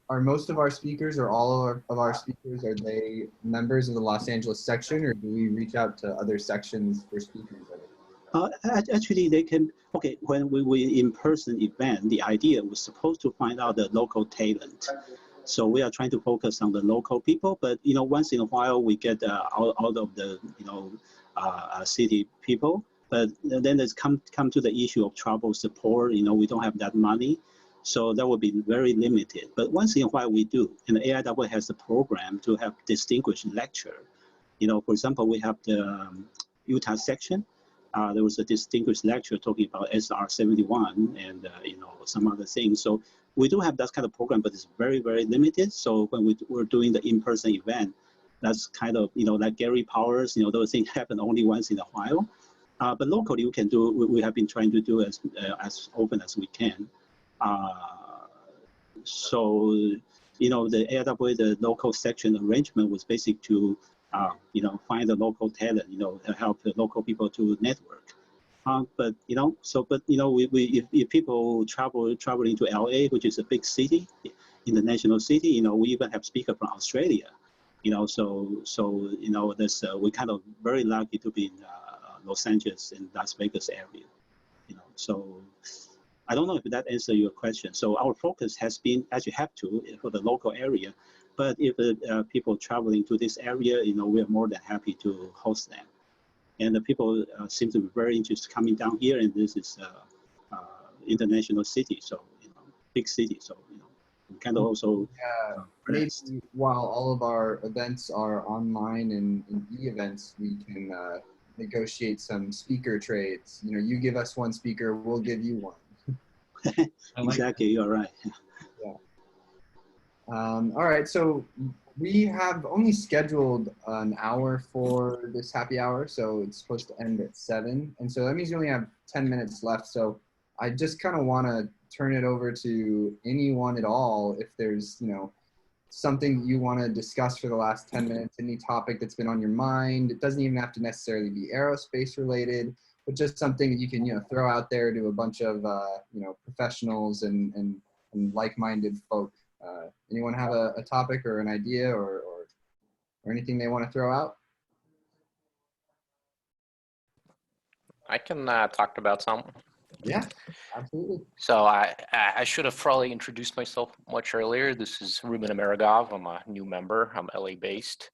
are most of our speakers or all of our speakers, are they members of the Los Angeles section, or do we reach out to other sections for speakers? Actually, they can, okay, when we in-person event, the idea was supposed to find out the local talent. So we are trying to focus on the local people, but, once in a while we get out of the, city people, but then it's come to the issue of travel support, we don't have that money. So that would be very limited. But once in a while we do, and AIAA has a program to have distinguished lecture. For example, we have the Utah section. There was a distinguished lecture talking about SR-71 and, some other things. So we do have that kind of program, but it's very, very limited. So when we're doing the in-person event, that's kind of, like Gary Powers, those things happen only once in a while. But locally, we can do, we have been trying to do as often as we can. So, the AIAA, the local section arrangement was basic to, find the local talent, help the local people to network. But, if people traveling to LA, which is a big city, international city, we even have speakers from Australia, so that's, we're kind of very lucky to be in Los Angeles and Las Vegas area, so I don't know if that answers your question. So our focus has been, as you have to, for the local area, but if people traveling to this area, we are more than happy to host them. And the people seem to be very interested coming down here, and this is international city, so big city, so we kind of also maybe while all of our events are online and e-events, we can negotiate some speaker trades. You give us one speaker, we'll give you one. Exactly, you're right. Yeah. All right, so we have only scheduled an hour for this happy hour, so it's supposed to end at 7, and so that means you only have 10 minutes left. So I just kind of want to turn it over to anyone at all if there's something you want to discuss for the last 10 minutes, any topic that's been on your mind. It doesn't even have to necessarily be aerospace related, but just something that you can throw out there to a bunch of professionals and like-minded folk. Anyone have a topic or an idea or anything they want to throw out? I can talk about something. Yeah, absolutely. So I should have probably introduced myself much earlier. This is Ruben Amerigov. I'm a new member. I'm LA based.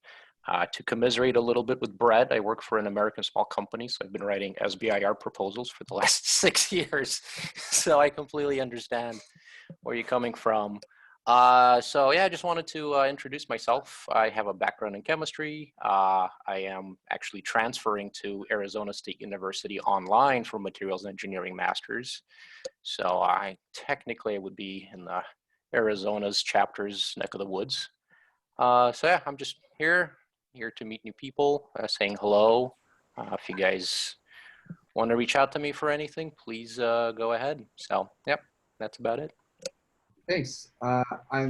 To commiserate a little bit with Brett, I work for an American small company, so I've been writing SBIR proposals for the last 6 years. So I completely understand where you're coming from. So yeah, I just wanted to introduce myself. I have a background in chemistry. I am actually transferring to Arizona State University online for materials engineering masters. So I would be in the Arizona's chapter's neck of the woods. So yeah, I'm just here to meet new people, saying hello. If you guys want to reach out to me for anything, please go ahead. So yep, that's about it. Thanks. I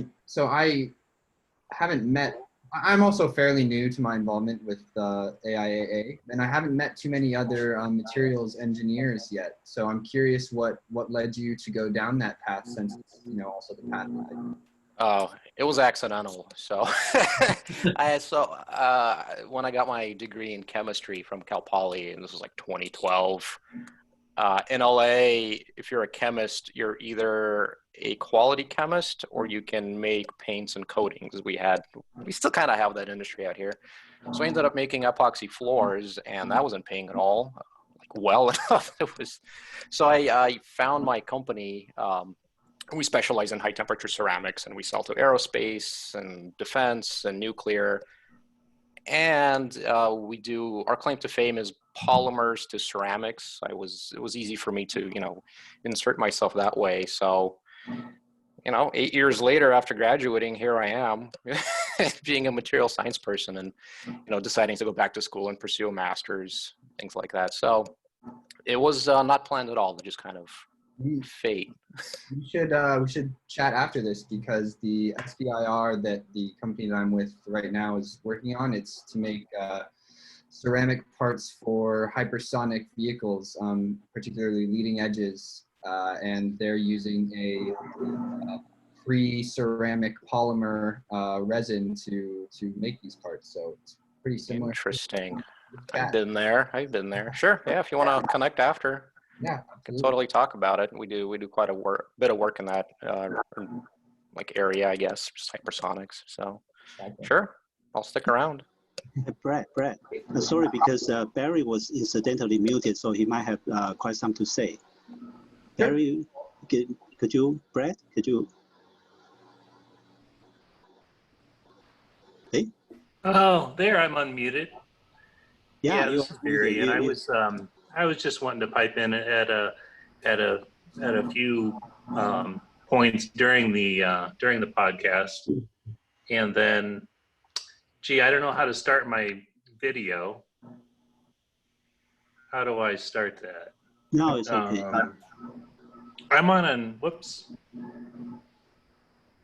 haven't met, I'm also fairly new to my involvement with AIAA, and I haven't met too many other materials engineers yet. So I'm curious what led you to go down that path, since it's, also the path that I do. Oh, it was accidental. So when I got my degree in chemistry from Cal Poly, and this was like 2012, in LA, if you're a chemist, you're either a quality chemist or you can make paints and coatings. We still kind of have that industry out here. So I ended up making epoxy floors, and that wasn't paying at all, like well enough. So I found my company. We specialize in high temperature ceramics, and we sell to aerospace and defense and nuclear. And our claim to fame is polymers to ceramics. It was easy for me to, insert myself that way. So, 8 years later after graduating, here I am being a material science person and, deciding to go back to school and pursue a master's, things like that. So it was not planned at all, but just kind of fate. We should chat after this, because the SBIR that the company that I'm with right now is working on, it's to make ceramic parts for hypersonic vehicles, particularly leading edges, and they're using a pre-ceramic polymer resin to make these parts. So it's pretty similar. Interesting. I've been there. Sure. Yeah. If you want to connect after. Yeah, I can totally talk about it. We do quite a bit of work in that area, I guess, just hypersonics. So sure, I'll stick around. Brett, sorry, because Barry was incidentally muted, so he might have quite some to say. Barry, could you? Hey? Oh, there, I'm unmuted. Yeah, this is Barry, and I was just wanting to pipe in at a few points during the podcast, and then, I don't know how to start my video. How do I start that? No, it's okay. I'm on an whoops.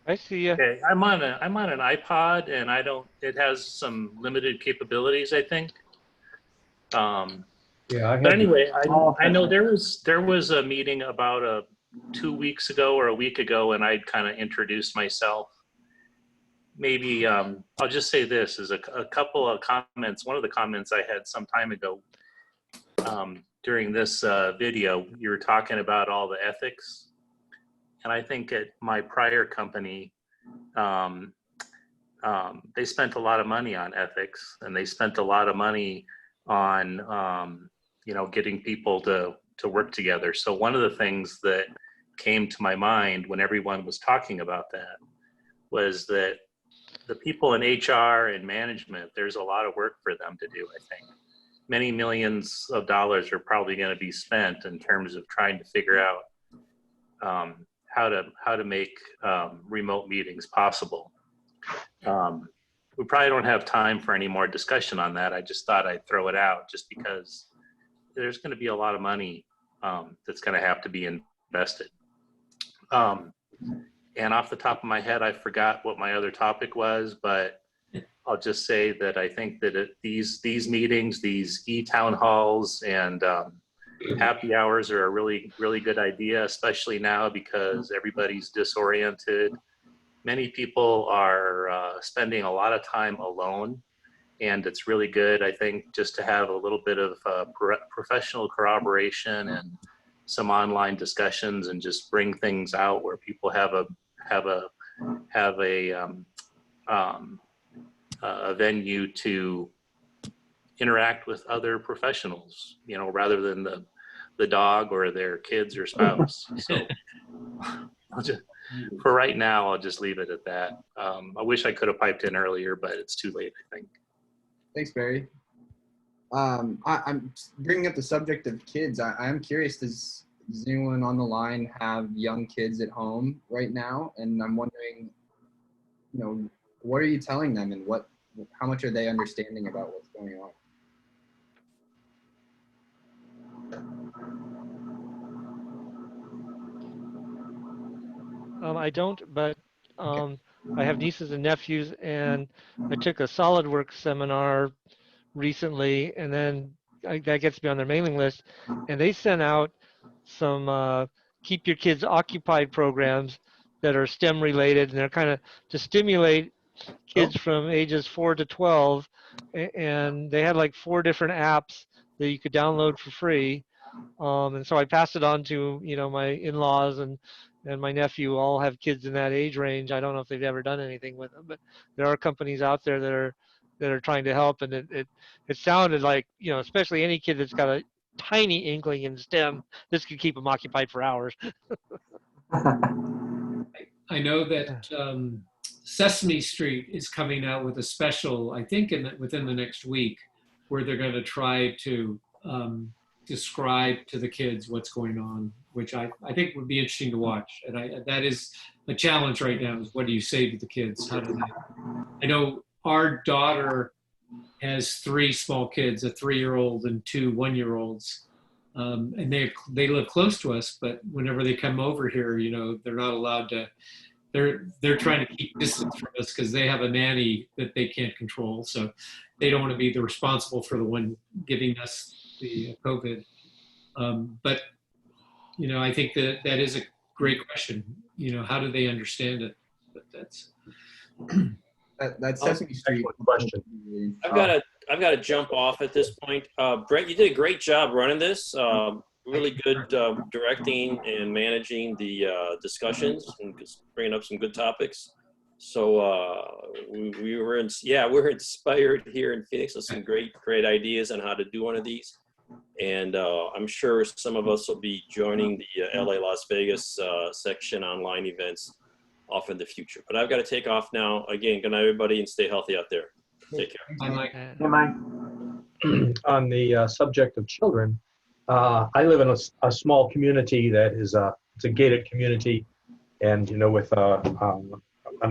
I see you. Okay, I'm on an iPod, and it has some limited capabilities, I think. But anyway, I know there was a meeting about 2 weeks ago or a week ago, and I'd kind of introduced myself. Maybe I'll just say this as a couple of comments. One of the comments I had some time ago during this video, you were talking about all the ethics, and I think at my prior company, they spent a lot of money on ethics, and they spent a lot of money on getting people to work together. So one of the things that came to my mind when everyone was talking about that was that the people in HR and management, there's a lot of work for them to do, I think. Many millions of dollars are probably going to be spent in terms of trying to figure out how to make remote meetings possible. We probably don't have time for any more discussion on that. I just thought I'd throw it out just because there's going to be a lot of money that's going to have to be invested. And off the top of my head, I forgot what my other topic was, but I'll just say that I think that these meetings, these e-town halls and happy hours are a really, really good idea, especially now because everybody's disoriented. Many people are spending a lot of time alone, and it's really good, I think, just to have a little bit of professional corroboration and some online discussions, and just bring things out where people have a venue to interact with other professionals, rather than the dog or their kids or spouse. So for right now, I'll just leave it at that. I wish I could have piped in earlier, but it's too late, I think. Thanks, Barry. I'm bringing up the subject of kids. I'm curious, does anyone on the line have young kids at home right now? And I'm wondering, what are you telling them, and how much are they understanding about what's going on? I don't, but I have nieces and nephews, and I took a SolidWorks seminar recently, and then that gets me on their mailing list, and they sent out some keep your kids occupied programs that are STEM related, and they're kind of to stimulate kids from ages 4 to 12, and they had like 4 different apps that you could download for free. And so I passed it on to my in-laws and my nephew. All have kids in that age range. I don't know if they've ever done anything with them, but there are companies out there that are trying to help. And it sounded like especially any kid that's got a tiny inkling in STEM, this could keep them occupied for hours. I know that Sesame Street is coming out with a special, I think within the next week, where they're going to try to describe to the kids what's going on, which I think would be interesting to watch. And that is a challenge right now, is what do you say to the kids? How do they? I know our daughter has 3 small kids, a 3-year-old and 2 1-year-olds. And they live close to us, but whenever they come over here, you know, they're not allowed to. They're trying to keep distance from us because they have a nanny that they can't control. So they don't want to be the responsible for the one giving us the COVID. But you know, I think that is a great question. You know, how do they understand it? But that's that's Sesame Street question. I've got to jump off at this point. Brett, you did a great job running this. Really good directing and managing the discussions and bringing up some good topics. So we're inspired here in Phoenix with some great ideas on how to do one of these. And I'm sure some of us will be joining the LA Las Vegas section online events off in the future. But I've got to take off now. Again, good night, everybody, and stay healthy out there. Take care. Bye, Mike. Hey, Mike. On the subject of children, I live in a small community that is it's a gated community, and you know, with on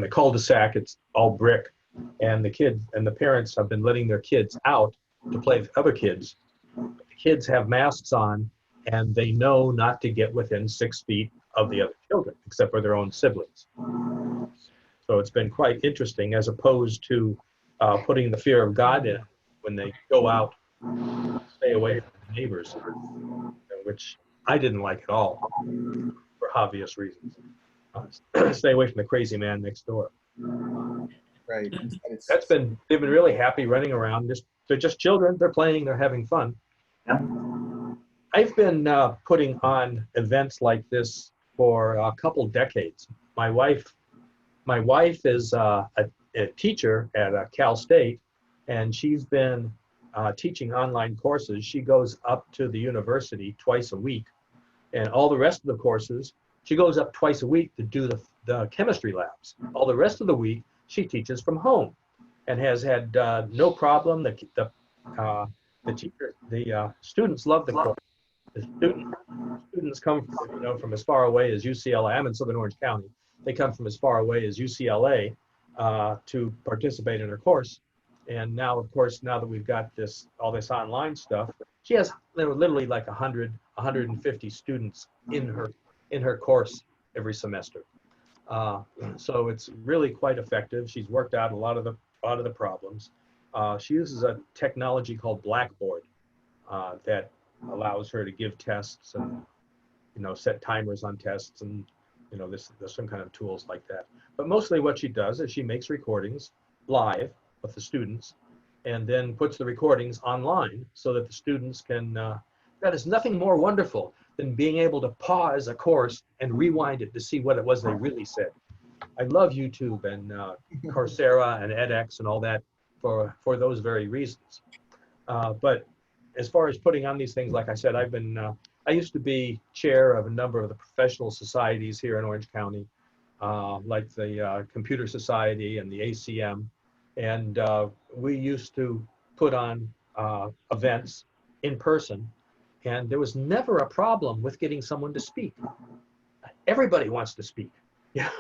the cul-de-sac, it's all brick, and the kids and the parents have been letting their kids out to play with other kids. The kids have masks on, and they know not to get within 6 feet of the other children, except for their own siblings. So it's been quite interesting, as opposed to putting the fear of God in when they go out, stay away from the neighbors, which I didn't like at all for obvious reasons. Stay away from the crazy man next door. Right. They've been really happy running around. They're just children. They're playing. They're having fun. Yeah. I've been putting on events like this for a couple decades. My wife is a teacher at Cal State, and she's been teaching online courses. She goes up to the university twice a week, and all the rest of the courses, she goes up twice a week to do the chemistry labs. All the rest of the week, she teaches from home, and has had no problem. The students love the course. The students come from as far away as UCLA. I'm in Southern Orange County. They come from as far away as UCLA to participate in her course. And now, of course, now that we've got all this online stuff, she has literally like 150 students in her course every semester. So it's really quite effective. She's worked out a lot of the problems. She uses a technology called Blackboard that allows her to give tests and set timers on tests, and there's some kind of tools like that. But mostly what she does is she makes recordings live with the students, and then puts the recordings online so that the students can. That is nothing more wonderful than being able to pause a course and rewind it to see what it was they really said. I love YouTube and Coursera and edX and all that for those very reasons. But as far as putting on these things, like I said, I used to be chair of a number of the professional societies here in Orange County, like the Computer Society and the ACM. And we used to put on events in person, and there was never a problem with getting someone to speak. Everybody wants to speak. Yeah.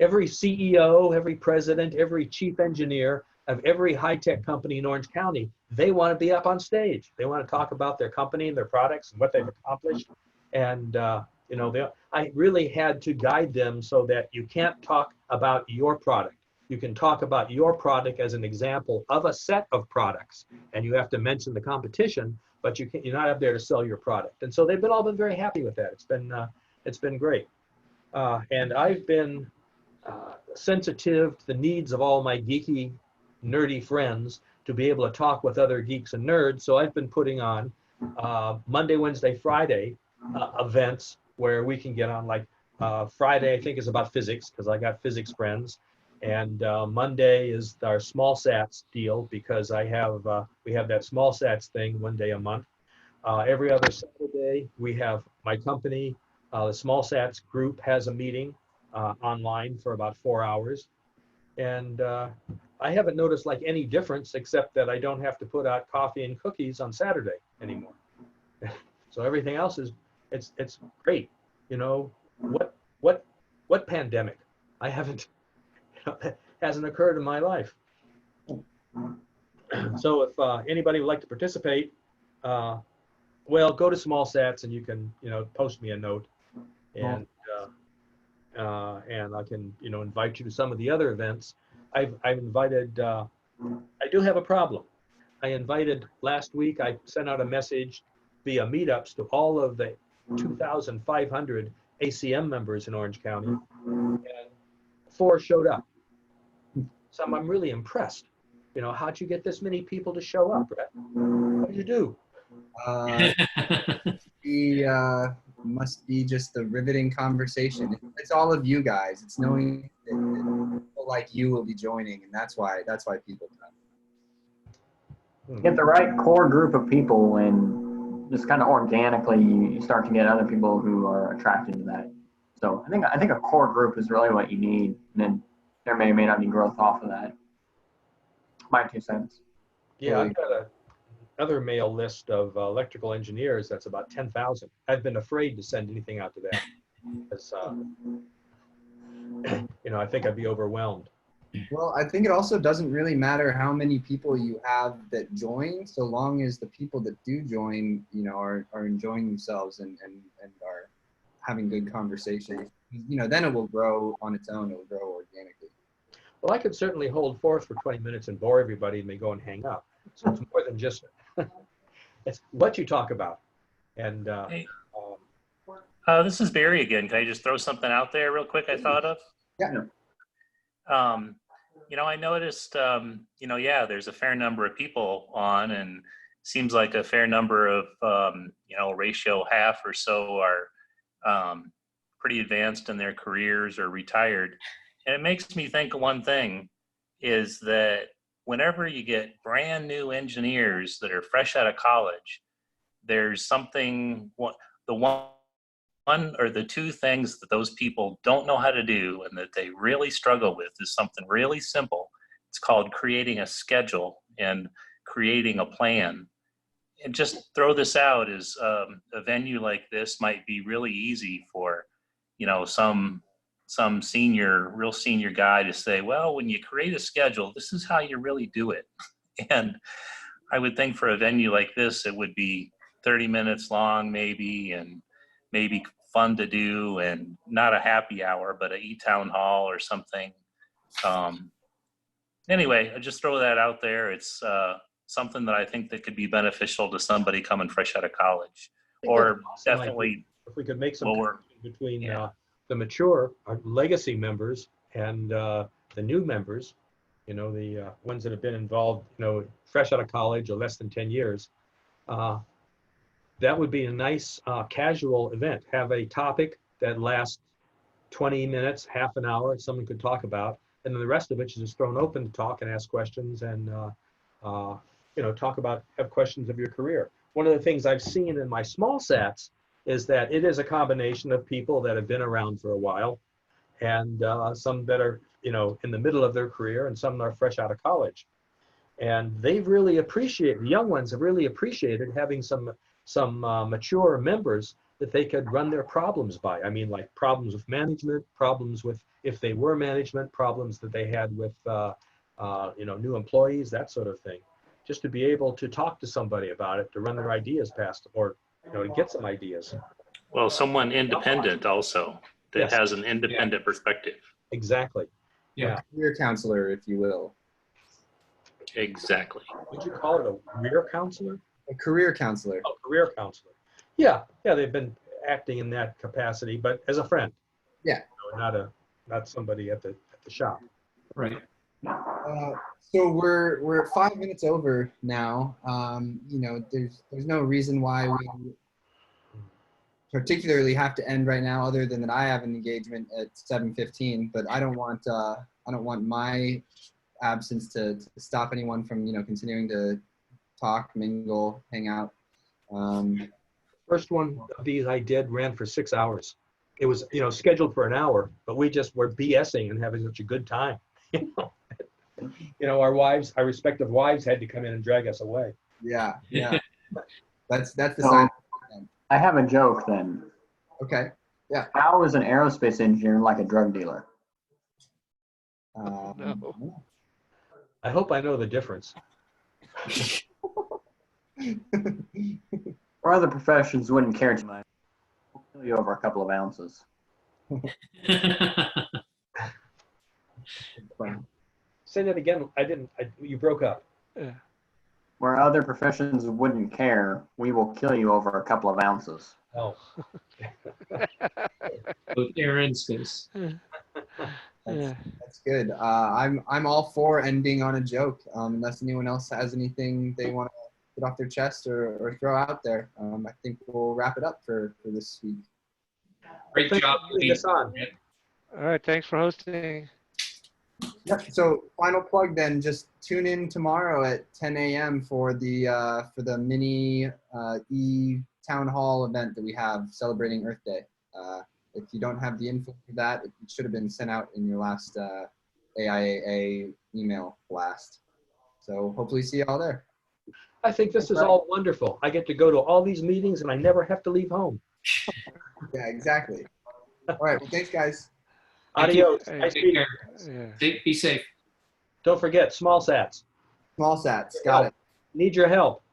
Every CEO, every president, every chief engineer of every high-tech company in Orange County, they want to be up on stage. They want to talk about their company and their products and what they've accomplished. And I really had to guide them so that you can't talk about your product. You can talk about your product as an example of a set of products, and you have to mention the competition, but you're not up there to sell your product. And so they've all been very happy with that. It's been great. And I've been sensitive to the needs of all my geeky, nerdy friends to be able to talk with other geeks and nerds. So I've been putting on Monday, Wednesday, Friday events where we can get on. Like Friday, I think, is about physics, because I got physics friends. And Monday is our small sats deal, because we have that small sats thing one day a month. Every other Saturday, we have my company, the Small Sats group has a meeting online for about 4 hours. And I haven't noticed like any difference except that I don't have to put out coffee and cookies on Saturday anymore. So everything else is, it's great. You know, what pandemic? I haven't, that hasn't occurred in my life. So if anybody would like to participate, well, go to Small Sats and you can, you know, post me a note, and I can, you know, invite you to some of the other events. I've invited. I do have a problem. I invited last week. I sent out a message via meetups to all of the 2,500 ACM members in Orange County, and 4 showed up. So I'm really impressed. You know, how'd you get this many people to show up, Brett? What did you do? Must be just the riveting conversation. It's all of you guys. It's knowing that people like you will be joining, and that's why people come. Get the right core group of people, and just kind of organically you start to get other people who are attracted to that. So I think a core group is really what you need, and then there may or may not be growth off of that. My 2 cents. Yeah, I've got another mail list of electrical engineers that's about 10,000. I've been afraid to send anything out to that because, you know, I think I'd be overwhelmed. Well, I think it also doesn't really matter how many people you have that join, so long as the people that do join, you know, are enjoying themselves and are having good conversations. You know, then it will grow on its own. It will grow organically. Well, I could certainly hold forth for 20 minutes and bore everybody and they go and hang up. So it's more than just, it's what you talk about. And hey, this is Barry again. Can I just throw something out there real quick I thought of? Yeah. You know, I noticed, you know, yeah, there's a fair number of people on, and seems like a fair number of, you know, ratio half or so are pretty advanced in their careers or retired. And it makes me think of one thing, is that whenever you get brand new engineers that are fresh out of college, there's something, the one or the 2 things that those people don't know how to do and that they really struggle with is something really simple. It's called creating a schedule and creating a plan. And just throw this out as a venue like this might be really easy for, you know, some real senior guy to say, well, when you create a schedule, this is how you really do it. And I would think for a venue like this, it would be 30 minutes long, maybe, and maybe fun to do, and not a happy hour, but a e-town hall or something. Anyway, I just throw that out there. It's something that I think that could be beneficial to somebody coming fresh out of college, or definitely if we could make some between the mature legacy members and the new members, you know, the ones that have been involved, you know, fresh out of college or less than 10 years. That would be a nice casual event. Have a topic that lasts 20 minutes, half an hour, someone could talk about, and then the rest of it is just thrown open to talk and ask questions and, you know, have questions of your career. One of the things I've seen in my small sats is that it is a combination of people that have been around for a while, and some that are, you know, in the middle of their career, and some that are fresh out of college. And they've really appreciated, the young ones have really appreciated having some mature members that they could run their problems by. I mean, like problems with management, problems with, if they were management, problems that they had with, you know, new employees, that sort of thing. Just to be able to talk to somebody about it, to run their ideas past, or, you know, to get some ideas. Well, someone independent also, that has an independent perspective. Exactly. Yeah. Career counselor, if you will. Exactly. Would you call it a rear counselor? A career counselor. Oh, career counselor. Yeah, they've been acting in that capacity, but as a friend. Yeah. You know, not somebody at the shop. Right. So we're 5 minutes over now. You know, there's no reason why we particularly have to end right now, other than that I have an engagement at 7:15. But I don't want my absence to stop anyone from, you know, continuing to talk, mingle, hang out. First one of these I did ran for 6 hours. It was, scheduled for an hour, but we just were BSing and having such a good time. Our wives, our respective wives had to come in and drag us away. Yeah. That's the So, sign. I have a joke then. Okay. Yeah. How is an aerospace engineer like a drug dealer? No. I hope I know the difference. Or other professions wouldn't care too much. We'll kill you over a couple of ounces. Say that again. You broke up. Where other professions wouldn't care, we will kill you over a couple of ounces. Oh. With Aaron's face. That's good. I'm all for ending on a joke. Unless anyone else has anything they want to get off their chest or throw out there, I think we'll wrap it up for this week. Great job putting this on. All right, thanks for hosting. Yep. So final plug then, just tune in tomorrow at 10 a.m. for the mini town hall event that we have celebrating Earth Day. If you don't have the info for that, it should have been sent out in your last AIAA email blast. So hopefully see you all there. I think this is all wonderful. I get to go to all these meetings and I never have to leave home. Yeah, exactly. All right. Well, thanks, guys. Adios. Hey, Nice take meeting care. you. Be safe. Don't forget, small sats. Small sats. Got it. Need your help.